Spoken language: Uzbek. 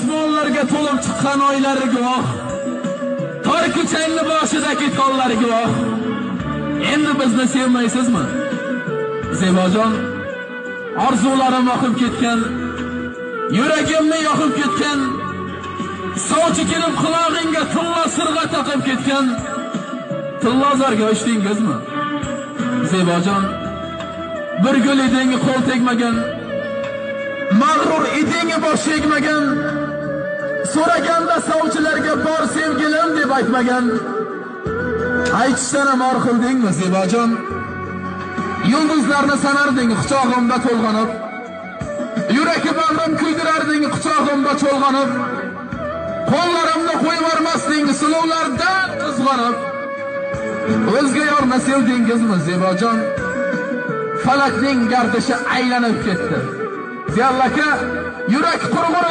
osmonlarga to'lib chiqqan oylari guvoh, tor ko'changni boshidagi tollari guvoh. Endi bizni sevmaysizmi? Zebojon, orzularim oqib ketgan, yuragimni yoqib ketgan, sovchi kelib qulog'ingga tilla sirg'a taqib ketgan. Tillozorga uchdingizmi? Zebojon, bir gul edingi qo'l tegmagan, mag'rur edingi bosh egmagan, so'raganda sovchilarga bor sevgilim deb aytmagan. Aytishdan ham or qildingmi Zebojon? Yulduzlarni sanarding quchog'imda to'lg'anib, yuragi bag'rim kuydirarding quchog'imda cho'lg'anib, qo'llarimni qo'yib yubormasding suluvlardan qizg'anib. O'zga yorni sevdingizmi Zebojon? Falakning gardishi aylanib ketdi. Ziyallaka yurak qurg'urish